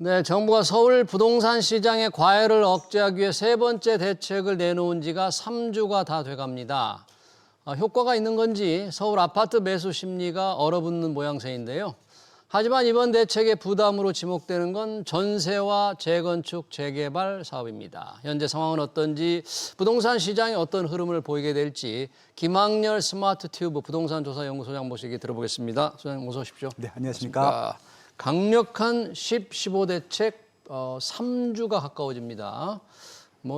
네, 정부가 서울 부동산 시장의 과열을 억제하기 위해 세 번째 대책을 내놓은 지가 3주가 다 돼갑니다. 효과가 있는 건지 서울 아파트 매수 심리가 얼어붙는 모양새인데요. 하지만 이번 대책의 부담으로 지목되는 건 전세와 재건축, 재개발 사업입니다. 현재 상황은 어떤지, 부동산 시장이 어떤 흐름을 보이게 될지 김학렬 스마트 튜브 부동산 조사 연구소장 모시게 들어보겠습니다. 소장님 어서 오십시오. 네, 안녕하십니까. 강력한 15 대책 3주가 가까워집니다.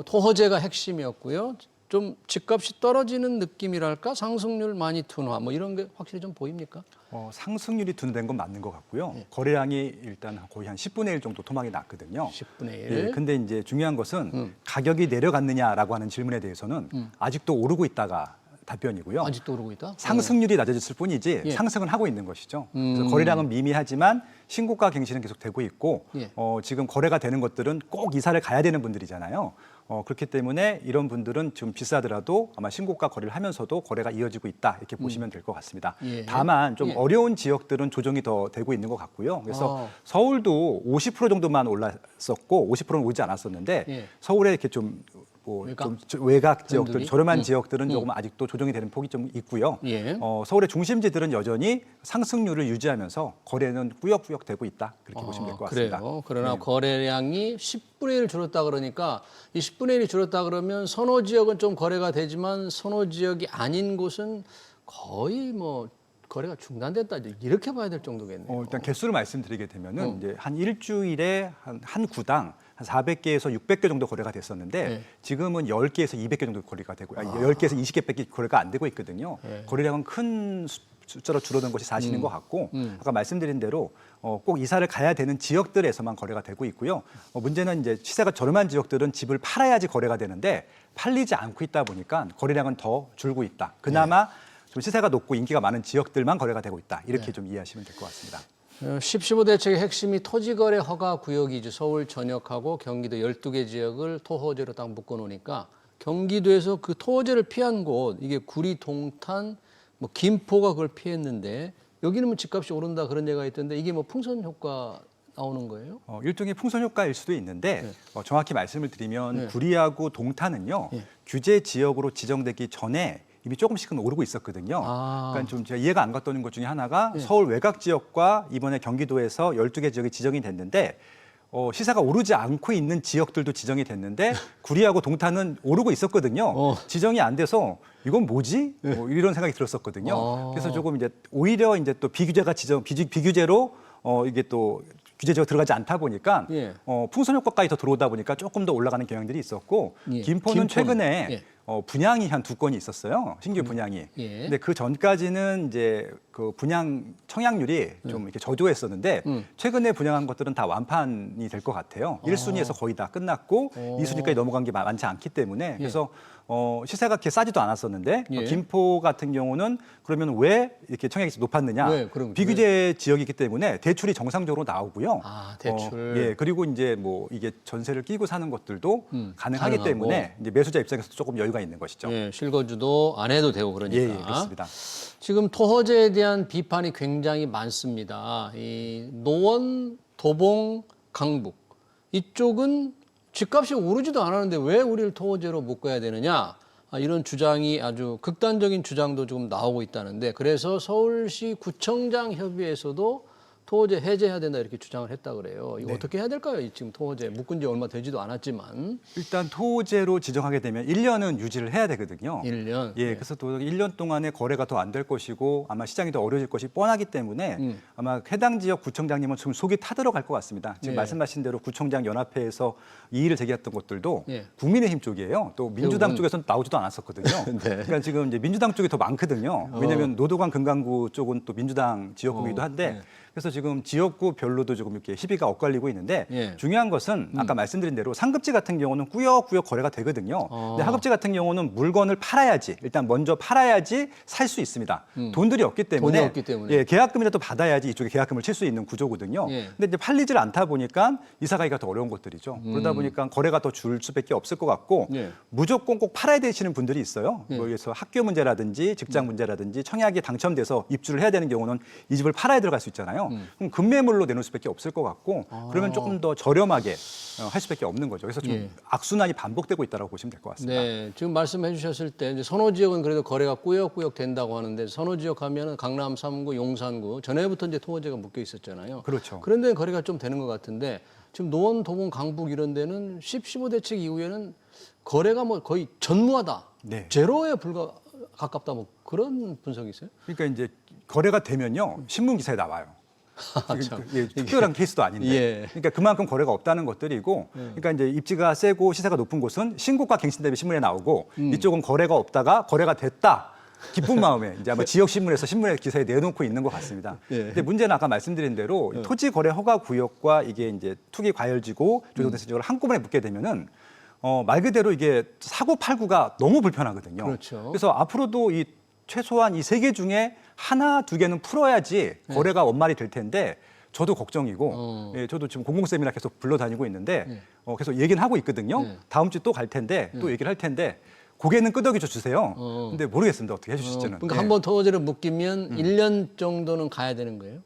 토호제가 핵심이었고요. 좀 집값이 떨어지는 느낌이랄까? 상승률 많이 둔화 이런 게 확실히 좀 보입니까? 상승률이 둔화된 건 맞는 것 같고요. 예. 거래량이 일단 거의 한 10분의 1 정도 토막이 났거든요. 10분의 1. 예, 근데 이제 중요한 것은 가격이 내려갔느냐라고 하는 질문에 대해서는 아직도 오르고 있다가 답변이고요. 아직도 오르고 있다? 상승률이 낮아졌을 뿐이지 예. 상승은 하고 있는 것이죠. 그래서 거래량은 미미하지만 신고가 갱신은 계속 되고 있고 예. 지금 거래가 되는 것들은 꼭 이사를 가야 되는 분들이잖아요. 그렇기 때문에 이런 분들은 지금 비싸더라도 아마 신고가 거래를 하면서도 거래가 이어지고 있다 이렇게 보시면 될 것 같습니다. 예. 다만 좀 예. 어려운 지역들은 조정이 더 되고 있는 것 같고요. 그래서 서울도 50% 정도만 올랐었고 50%는 오지 않았었는데 예. 서울에 이렇게 좀 외곽 지역들, 그런들이? 저렴한 지역들은 조금 아직도 조정이 되는 폭이 좀 있고요. 예. 서울의 중심지들은 여전히 상승률을 유지하면서 거래는 꾸역꾸역 되고 있다. 그렇게 보시면 될 것 같습니다. 그래요. 그러나 거래량이 10분의 1 줄었다 그러니까 이 10분의 1이 줄었다 그러면 선호 지역은 좀 거래가 되지만 선호 지역이 아닌 곳은 거의 거래가 중단됐다 이렇게 봐야 될 정도겠네요. 일단 개수를 말씀드리게 되면은 이제 한 일주일에 한 구당 한 400개에서 600개 정도 거래가 됐었는데 네. 지금은 10개에서 200개 정도 거래가 되고 10개에서 20개밖에 거래가 안 되고 있거든요. 네. 거래량은 큰 숫자로 줄어든 것이 사실인 것 같고 아까 말씀드린 대로 꼭 이사를 가야 되는 지역들에서만 거래가 되고 있고요. 문제는 이제 시세가 저렴한 지역들은 집을 팔아야지 거래가 되는데 팔리지 않고 있다 보니까 거래량은 더 줄고 있다. 그나마 좀 시세가 높고 인기가 많은 지역들만 거래가 되고 있다. 이렇게 좀 이해하시면 될 것 같습니다. 15 대책의 핵심이 토지거래 허가 구역이죠. 서울 전역하고 경기도 12개 지역을 토호제로 딱 묶어놓으니까 경기도에서 그 토호제를 피한 곳, 이게 구리, 동탄, 김포가 그걸 피했는데 여기는 집값이 오른다 그런 얘기가 있던데 이게 풍선 효과 나오는 거예요? 일종의 풍선 효과일 수도 있는데 정확히 말씀을 드리면 네. 구리하고 동탄은요. 예. 규제 지역으로 지정되기 전에 이미 조금씩은 오르고 있었거든요. 그러니까 좀 제가 이해가 안 갔던 것 중에 하나가 서울 외곽 지역과 이번에 경기도에서 12개 지역이 지정이 됐는데 시세가 오르지 않고 있는 지역들도 지정이 됐는데 구리하고 동탄은 오르고 있었거든요. 지정이 안 돼서 이건 뭐지? 이런 생각이 들었었거든요. 그래서 조금 이제 오히려 이제 또 비규제로 이게 또 규제 지역 들어가지 않다 보니까 예. 풍선 효과까지 더 들어오다 보니까 조금 더 올라가는 경향들이 있었고 예. 김포는 최근에 예. 분양이 한 2건이 있었어요. 신규 분양이. 예. 근데 그 전까지는 이제 그 분양 청약률이 좀 이렇게 저조했었는데 최근에 분양한 것들은 다 완판이 될 것 같아요. 1순위에서 거의 다 끝났고 2순위까지 넘어간 게 많지 않기 때문에 그래서 시세가 그렇게 싸지도 않았었는데 예. 김포 같은 경우는 그러면 왜 이렇게 청약이 높았느냐? 왜? 그럼 비규제 지역이기 때문에 대출이 정상적으로 나오고요. 대출. 예, 그리고 이제 이게 전세를 끼고 사는 것들도 가능하기 가능하고. 때문에 이제 매수자 입장에서도 조금 여유가 있는 것이죠. 예, 실거주도 안 해도 되고 그러니까. 예, 그렇습니다. 지금 토호제에 대한 비판이 굉장히 많습니다. 이 노원, 도봉, 강북 이쪽은 집값이 오르지도 않았는데 왜 우리를 토호제로 묶어야 되느냐 이런 주장이 아주 극단적인 주장도 좀 나오고 있다는데 그래서 서울시 구청장 협의회에서도 토호제 해제해야 된다 이렇게 주장을 했다 그래요. 이거 어떻게 해야 될까요? 지금 토호제 묶은 지 얼마 되지도 않았지만. 일단 토호제로 지정하게 되면 1년은 유지를 해야 되거든요. 1년. 예, 그래서 또 1년 동안에 거래가 더 안 될 것이고 아마 시장이 더 어려워질 것이 뻔하기 때문에 아마 해당 지역 구청장님은 좀 속이 타들어갈 것 같습니다. 지금 예. 말씀하신 대로 구청장 연합회에서 이의를 제기했던 것들도 예. 국민의힘 쪽이에요. 또 민주당 대부분. 쪽에서는 나오지도 않았었거든요. 네. 그러니까 지금 이제 민주당 쪽이 더 많거든요. 왜냐하면 노도관 금강구 쪽은 또 민주당 지역구이기도 한데 네. 그래서 지금 지역구별로도 조금 이렇게 희비가 엇갈리고 있는데 예. 중요한 것은 아까 말씀드린 대로 상급지 같은 경우는 꾸역꾸역 거래가 되거든요. 근데 하급지 같은 경우는 물건을 팔아야지 일단 먼저 팔아야지 살 수 있습니다. 돈들이 없기 때문에, 돈이 없기 때문에. 예, 계약금이라도 받아야지 이쪽에 계약금을 칠 수 있는 구조거든요. 예. 근데 이제 팔리질 않다 보니까 이사 가기가 더 어려운 것들이죠. 그러다 보니까 거래가 더 줄 수밖에 없을 것 같고 예. 무조건 꼭 팔아야 되시는 분들이 있어요. 그래서 학교 문제라든지 직장 문제라든지 청약에 당첨돼서 입주를 해야 되는 경우는 이 집을 팔아야 들어갈 수 있잖아요. 되잖아요. 그럼 급매물로 내놓을 수밖에 없을 것 같고 그러면 조금 더 저렴하게 할 수밖에 없는 거죠. 그래서 좀 악순환이 반복되고 있다고 보시면 될 것 같습니다. 네, 지금 말씀해 주셨을 때 이제 선호 지역은 그래도 거래가 꾸역꾸역 된다고 하는데 선호 지역 하면은 강남 3구, 용산구 전에부터 이제 토어제가 묶여 있었잖아요. 그렇죠. 그런 데는 거래가 좀 되는 것 같은데 지금 노원, 도봉, 강북 이런 데는 10.15 대책 이후에는 거래가 뭐 거의 전무하다, 네. 제로에 가깝다 뭐 그런 분석이 있어요? 그러니까 이제 거래가 되면요 신문 기사에 나와요. 참. 특별한 케이스도 아닌데, 예. 그러니까 그만큼 거래가 없다는 것들이고, 그러니까 이제 입지가 세고 시세가 높은 곳은 신고가 갱신 대비 신문에 나오고, 이쪽은 거래가 없다가 거래가 됐다. 기쁜 마음에 이제 아마 지역 신문에서 신문에 기사에 내놓고 있는 것 같습니다. 예. 근데 문제는 아까 말씀드린 대로 토지 거래 허가 구역과 이게 이제 투기 과열지구 조정대상지구를 한꺼번에 묶게 되면은 말 그대로 이게 사고 팔구가 너무 불편하거든요. 그렇죠. 그래서 앞으로도 이 최소한 이 세 개 중에 하나, 두 개는 풀어야지 거래가 원만히 될 텐데 저도 걱정이고, 예, 저도 지금 공공세미나 계속 불러다니고 있는데 계속 얘기는 하고 있거든요. 다음 주 또 갈 텐데 또 얘기를 할 텐데 고개는 끄덕여 주세요. 근데 모르겠습니다. 어떻게 해주실지는. 그러니까 예. 한번 토어제를 묶이면 1년 정도는 가야 되는 거예요?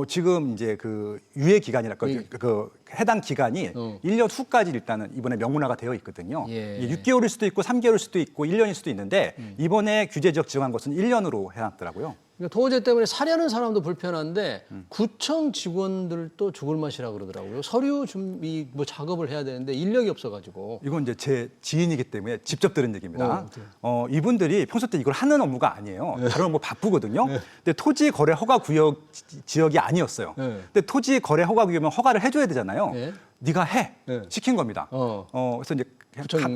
지금 이제 그 유예 기간이라 그 해당 기간이 1년 후까지 일단은 이번에 명문화가 되어 있거든요. 예. 이게 6개월일 수도 있고 3개월일 수도 있고 1년일 수도 있는데 이번에 규제 지역 지정한 것은 1년으로 해놨더라고요. 그러니까 토어제 때문에 사려는 사람도 불편한데 구청 직원들도 죽을 맛이라 그러더라고요. 서류 준비 뭐 작업을 해야 되는데 인력이 없어가지고. 이건 이제 제 지인이기 때문에 직접 들은 얘기입니다. 이분들이 평소 때 이걸 하는 업무가 아니에요. 다른 업무 바쁘거든요. 근데 토지 거래 허가 구역 지역이 아니었어요. 근데 토지 거래 허가 구역이면 허가를 해줘야 되잖아요. 네가 해 시킨 겁니다. 그래서 이제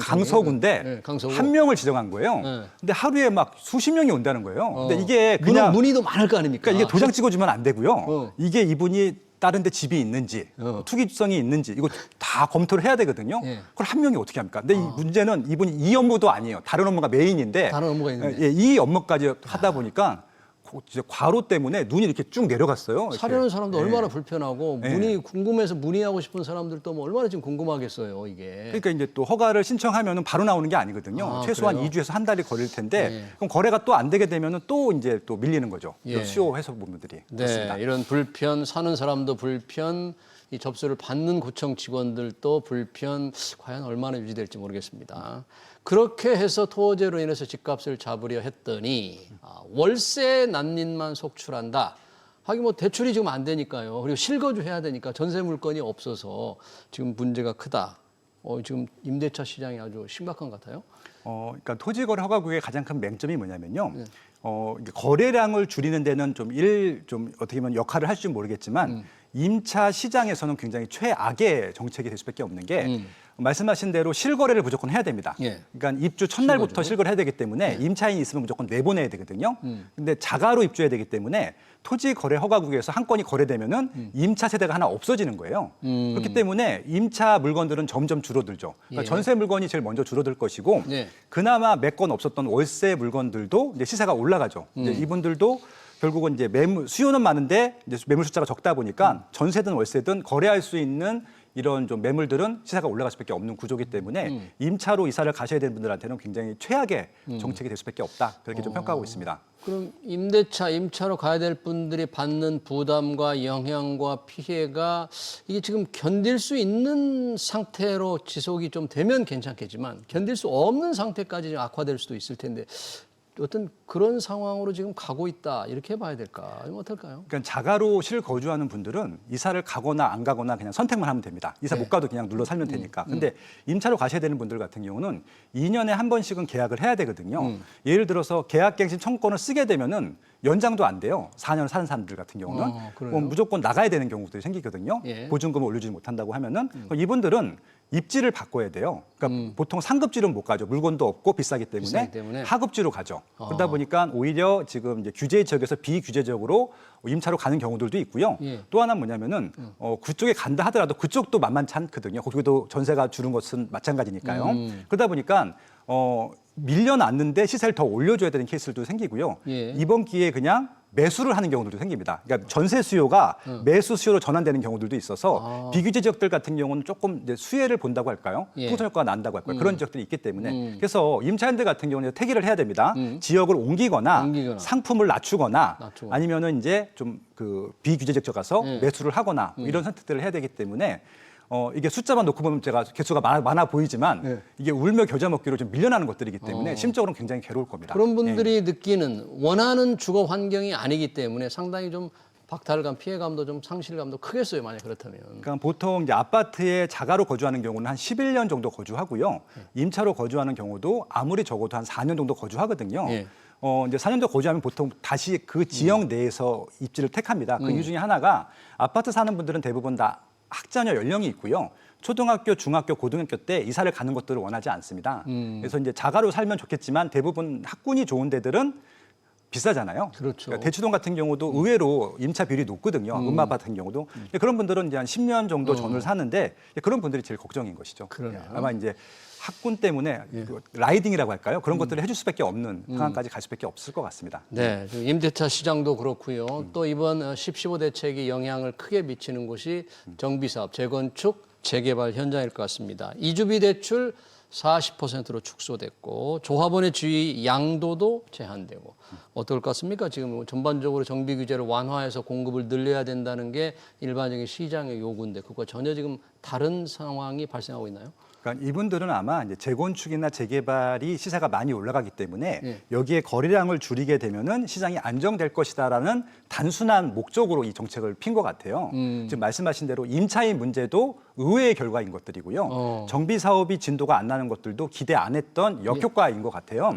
강서구인데 강서구. 한 명을 지정한 거예요. 근데 하루에 막 수십 명이 온다는 거예요. 근데 이게 그냥 문의도 많을 거 아닙니까? 그러니까 이게 도장 찍어주면 안 되고요. 이게 이분이 다른 데 집이 있는지 투기성이 있는지 이거 다 검토를 해야 되거든요. 그걸 한 명이 어떻게 합니까? 근데 이 문제는 이분이 이 업무도 아니에요. 다른 업무가 메인인데 다른 업무가 있는데. 예, 이 업무까지 하다 보니까 진짜 과로 때문에 눈이 이렇게 쭉 내려갔어요. 이렇게. 사려는 사람도 예. 얼마나 불편하고 예. 궁금해서 문의하고 싶은 사람들도 뭐 얼마나 지금 궁금하겠어요, 이게. 그러니까 이제 또 허가를 신청하면은 바로 나오는 게 아니거든요. 최소한 그래요? 2주에서 한 달이 걸릴 텐데 그럼 거래가 또 안 되게 되면은 또 이제 또 밀리는 거죠. 예. 수요 해석 부분들이. 네, 그렇습니다. 이런 불편, 사는 사람도 불편, 이 접수를 받는 구청 직원들도 불편, 과연 얼마나 유지될지 모르겠습니다. 그렇게 해서 토어제로 인해서 집값을 잡으려 했더니 월세 난린만 속출한다. 하긴 뭐 대출이 지금 안 되니까요. 그리고 실거주 해야 되니까 전세 물건이 없어서 지금 문제가 크다. 지금 임대차 시장이 아주 심각한 것 같아요. 그러니까 토지거래 허가구역의 가장 큰 맹점이 뭐냐면요. 이게 거래량을 줄이는 데는 좀 어떻게 보면 역할을 할지 모르겠지만 임차 시장에서는 굉장히 최악의 정책이 될 수밖에 없는 게 말씀하신 대로 실거래를 무조건 해야 됩니다. 그러니까 입주 첫날부터 실거래를 해야 되기 때문에 임차인이 있으면 무조건 내보내야 되거든요. 근데 자가로 입주해야 되기 때문에 토지 거래 허가구역에서 한 건이 거래되면은 임차 세대가 하나 없어지는 거예요. 그렇기 때문에 임차 물건들은 점점 줄어들죠. 그러니까 전세 물건이 제일 먼저 줄어들 것이고 그나마 몇 건 없었던 월세 물건들도 이제 시세가 올라가죠. 이제 이분들도 결국은 이제 수요는 많은데 이제 매물 숫자가 적다 보니까 전세든 월세든 거래할 수 있는 이런 좀 매물들은 시세가 올라갈 수밖에 없는 구조이기 때문에 임차로 이사를 가셔야 되는 분들한테는 굉장히 최악의 정책이 될 수밖에 없다. 그렇게 좀 평가하고 있습니다. 그럼 임차로 가야 될 분들이 받는 부담과 영향과 피해가 이게 지금 견딜 수 있는 상태로 지속이 좀 되면 괜찮겠지만 견딜 수 없는 상태까지 좀 악화될 수도 있을 텐데 어떤 그런 상황으로 지금 가고 있다 이렇게 봐야 될까? 아니면 어떨까요? 그러니까 자가로 실거주하는 분들은 이사를 가거나 안 가거나 그냥 선택만 하면 됩니다. 이사 못 가도 그냥 눌러 살면 되니까. 근데 임차로 가셔야 되는 분들 같은 경우는 2년에 한 번씩은 계약을 해야 되거든요. 예를 들어서 계약갱신 청구권을 쓰게 되면은 연장도 안 돼요. 4년 사는 사람들 같은 경우는 무조건 나가야 되는 경우들이 생기거든요. 보증금을 올려주지 못한다고 하면은 그럼 이분들은 입지를 바꿔야 돼요. 그러니까 보통 상급지로는 못 가죠. 물건도 없고 비싸기 때문에 하급지로 가죠. 그러다 보니까 오히려 지금 이제 규제 지역에서 비규제적으로 임차로 가는 경우들도 있고요. 또 하나 뭐냐면은 그쪽에 간다 하더라도 그쪽도 만만치 않거든요. 거기도 전세가 줄은 것은 마찬가지니까요. 그러다 보니까 밀려났는데 시세를 더 올려줘야 되는 케이스들도 생기고요. 이번 기회에 그냥 매수를 하는 경우들도 생깁니다. 그러니까 전세 수요가 매수 수요로 전환되는 경우들도 있어서 비규제 지역들 같은 경우는 조금 이제 수혜를 본다고 할까요? 예. 풍선 효과가 난다고 할까요? 그런 지역들이 있기 때문에 그래서 임차인들 같은 경우는 태기를 해야 됩니다. 지역을 옮기거나 상품을 낮추거나 아니면은 이제 좀 그 비규제 지역 가서 매수를 하거나 뭐 이런 선택들을 해야 되기 때문에 이게 숫자만 놓고 보면 제가 개수가 많아 보이지만 이게 울며 겨자 먹기로 좀 밀려나는 것들이기 때문에 심적으로는 굉장히 괴로울 겁니다. 그런 분들이 느끼는 원하는 주거 환경이 아니기 때문에 상당히 좀 박탈감, 피해감도 좀 상실감도 크겠어요. 만약 그렇다면. 그러니까 보통 이제 아파트에 자가로 거주하는 경우는 한 11년 정도 거주하고요. 임차로 거주하는 경우도 아무리 적어도 한 4년 정도 거주하거든요. 예. 이제 4년 정도 거주하면 보통 다시 그 지역 내에서 입지를 택합니다. 그 이유 중에 하나가 아파트 사는 분들은 대부분 다 학자녀 연령이 있고요. 초등학교, 중학교, 고등학교 때 이사를 가는 것들을 원하지 않습니다. 그래서 이제 자가로 살면 좋겠지만 대부분 학군이 좋은 데들은 비싸잖아요. 그렇죠. 그러니까 대치동 같은 경우도 의외로 임차 비율이 높거든요. 음마 아파트 같은 경우도. 근데 그런 분들은 이제 한 10년 정도 전을 사는데 그런 분들이 제일 걱정인 것이죠. 그러네요. 아마 이제 학군 때문에 그 라이딩이라고 할까요? 그런 것들을 해줄 수밖에 없는 상황까지 갈 수밖에 없을 것 같습니다. 네, 임대차 시장도 그렇고요. 또 이번 10.15 대책이 영향을 크게 미치는 곳이 정비사업, 재건축, 재개발 현장일 것 같습니다. 이주비 대출 40%로 축소됐고 조합원의 지위 양도도 제한되고 어떨 것 같습니까? 지금 전반적으로 정비 규제를 완화해서 공급을 늘려야 된다는 게 일반적인 시장의 요구인데 그거 전혀 지금 다른 상황이 발생하고 있나요? 그러니까 이분들은 아마 이제 재건축이나 재개발이 시세가 많이 올라가기 때문에 여기에 거래량을 줄이게 되면은 시장이 안정될 것이다라는 단순한 목적으로 이 정책을 핀 것 같아요. 지금 말씀하신 대로 임차인 문제도 의외의 결과인 것들이고요. 정비 사업이 진도가 안 나는 것들도 기대 안 했던 역효과인 것 같아요.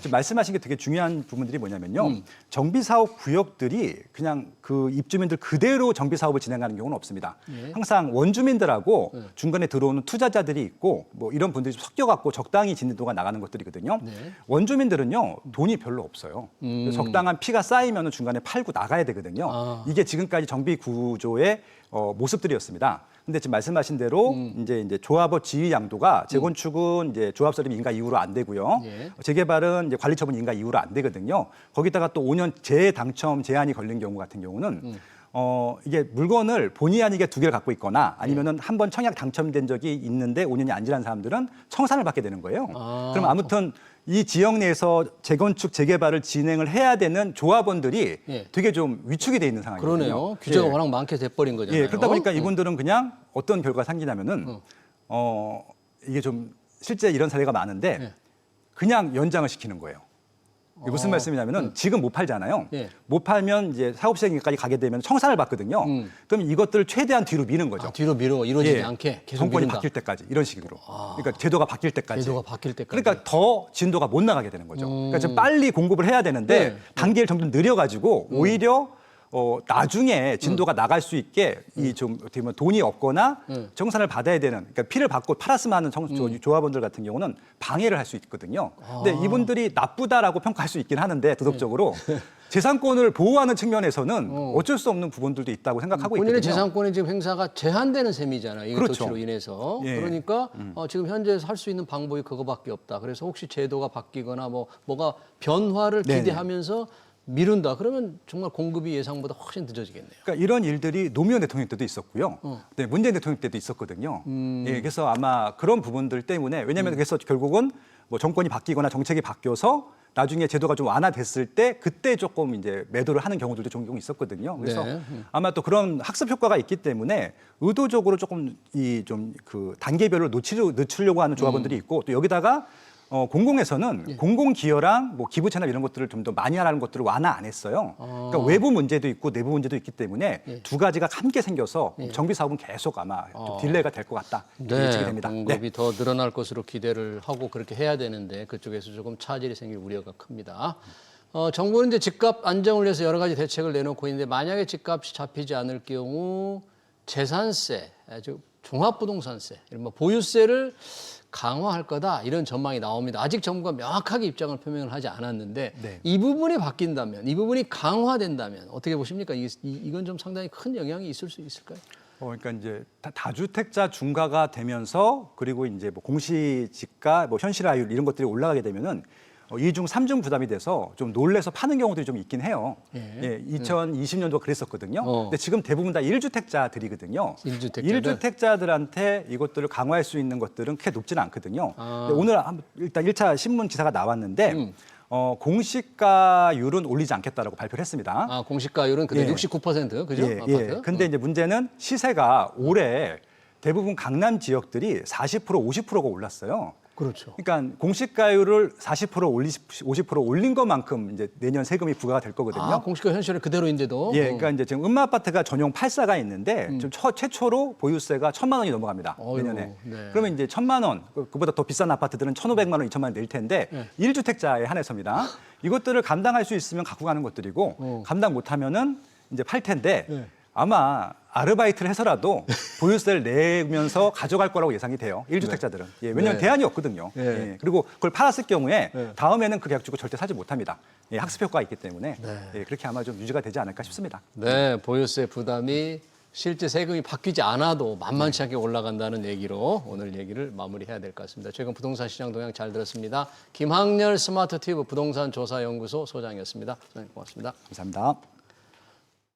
지금 말씀하신 게 되게 중요한 부분들이 뭐냐면요. 정비 사업 구역들이 그냥 그 입주민들 그대로 정비 사업을 진행하는 경우는 없습니다. 항상 원주민들하고 중간에 들어오는 투자자들이 있고 뭐 이런 분들이 섞여갖고 적당히 진도가 나가는 것들이거든요. 원주민들은요 돈이 별로 없어요. 적당한 피가 쌓이면 중간에 팔고 나가야 되거든요. 이게 지금까지 정비 구조의 모습들이었습니다. 근데 지금 말씀하신 대로 이제 조합원 지위 양도가 재건축은 이제 조합 설립 인가 이후로 안 되고요. 재개발은 이제 관리 처분 인가 이후로 안 되거든요. 거기다가 또 5년 재당첨 제한이 걸린 경우 같은 경우는 이게 물건을 본의 아니게 두 개를 갖고 있거나 아니면은 한 번 청약 당첨된 적이 있는데 5년이 안 지난 사람들은 청산을 받게 되는 거예요. 그럼 아무튼 이 지역 내에서 재건축, 재개발을 진행을 해야 되는 조합원들이 되게 좀 위축이 돼 있는 상황이거든요. 그러네요. 규제가 워낙 많게 돼버린 거잖아요. 그러다 보니까 이분들은 그냥 어떤 결과가 생기냐면은 이게 좀 실제 이런 사례가 많은데 그냥 연장을 시키는 거예요. 이게 무슨 말씀이냐면은 지금 못 팔잖아요. 못 팔면 이제 사업 시행까지 가게 되면 청산을 받거든요. 그럼 이것들을 최대한 뒤로 미는 거죠. 뒤로 미뤄 이루어지지 않게 계속 정권이 미룬다. 바뀔 때까지 이런 식으로. 그러니까 제도가 바뀔 때까지. 제도가 바뀔 때까지. 그러니까 더 진도가 못 나가게 되는 거죠. 그러니까 좀 빨리 공급을 해야 되는데 단계를 점점 늘려가지고 오히려 나중에 진도가 나갈 수 있게 이 좀 어떻게 보면 돈이 없거나 정산을 받아야 되는 그러니까 피를 받고 팔았으면 하는 조합원들 같은 경우는 방해를 할 수 있거든요. 근데 이분들이 나쁘다라고 평가할 수 있긴 하는데 도덕적으로 재산권을 보호하는 측면에서는 어쩔 수 없는 부분들도 있다고 생각하고 있거든요. 본인의 재산권이 지금 행사가 제한되는 셈이잖아요. 이 그렇죠. 조치로 인해서. 그러니까 지금 현재 할 수 있는 방법이 그거밖에 없다. 그래서 혹시 제도가 바뀌거나 뭐가 변화를 기대하면서 미룬다. 그러면 정말 공급이 예상보다 훨씬 늦어지겠네요. 그러니까 이런 일들이 노무현 대통령 때도 있었고요. 네, 문재인 대통령 때도 있었거든요. 그래서 아마 그런 부분들 때문에 왜냐하면 그래서 결국은 뭐 정권이 바뀌거나 정책이 바뀌어서 나중에 제도가 좀 완화됐을 때 그때 조금 이제 매도를 하는 경우들도 종종 있었거든요. 그래서 아마 또 그런 학습 효과가 있기 때문에 의도적으로 조금 이 좀 그 단계별로 늦추려고 하는 조합원들이 있고 또 여기다가 공공에서는 공공 기여랑 뭐 기부 채납 이런 것들을 좀 더 많이 하라는 것들을 완화 안 했어요. 그러니까 외부 문제도 있고 내부 문제도 있기 때문에 두 가지가 함께 생겨서 정비 사업은 계속 아마 좀 딜레이가 될 것 같다 이렇게 예측이 됩니다. 공급이 더 늘어날 것으로 기대를 하고 그렇게 해야 되는데 그쪽에서 조금 차질이 생길 우려가 큽니다. 정부는 이제 집값 안정을 위해서 여러 가지 대책을 내놓고 있는데 만약에 집값이 잡히지 않을 경우 재산세, 즉 종합부동산세, 이런 보유세를 강화할 거다 이런 전망이 나옵니다. 아직 정부가 명확하게 입장을 표명을 하지 않았는데 이 부분이 바뀐다면, 이 부분이 강화된다면 어떻게 보십니까? 이건 좀 상당히 큰 영향이 있을 수 있을까요? 그러니까 이제 다주택자 중과가 되면서 그리고 이제 뭐 공시지가, 뭐 현실화율 이런 것들이 올라가게 되면은 이중 삼중 부담이 돼서 좀 놀래서 파는 경우들이 좀 있긴 해요. 예. 2020년도 그랬었거든요. 근데 지금 대부분 다 1주택자들이거든요. 1주택자들한테 이것들을 강화할 수 있는 것들은 크게 높지는 않거든요. 근데 오늘 일단 1차 신문 기사가 나왔는데 공시가율은 올리지 않겠다라고 발표를 했습니다. 아, 공시가율은 그대로 예. 69%, 그죠? 예, 아파트. 예. 근데 이제 문제는 시세가 올해 대부분 강남 지역들이 40% 50%가 올랐어요. 그렇죠. 그러니까 공시가율을 50% 올린 것만큼 이제 내년 세금이 부과가 될 거거든요. 아, 공시가 현실은 그대로인데도. 예, 그러니까 이제 지금 음마아파트가 전용 8사가 있는데 좀 최초로 보유세가 1,000만 원이 넘어갑니다. 내년에. 네. 그러면 이제 1,000만 원, 그보다 더 비싼 아파트들은 1,500만 원, 2,000만 원 낼 텐데 1주택자에 한해서입니다. 이것들을 감당할 수 있으면 갖고 가는 것들이고 감당 못하면은 이제 팔 텐데 아마 아르바이트를 해서라도 보유세를 내면서 가져갈 거라고 예상이 돼요. 1주택자들은. 예, 왜냐하면 대안이 없거든요. 예, 그리고 그걸 팔았을 경우에 다음에는 그 계약 주고 절대 사지 못합니다. 예, 학습 효과가 있기 때문에 예, 그렇게 아마 좀 유지가 되지 않을까 싶습니다. 네, 보유세 부담이 실제 세금이 바뀌지 않아도 만만치 않게 올라간다는 얘기로 오늘 얘기를 마무리해야 될 것 같습니다. 최근 부동산 시장 동향 잘 들었습니다. 김학렬 스마트티브 부동산 조사연구소 소장이었습니다. 소장님 고맙습니다. 감사합니다.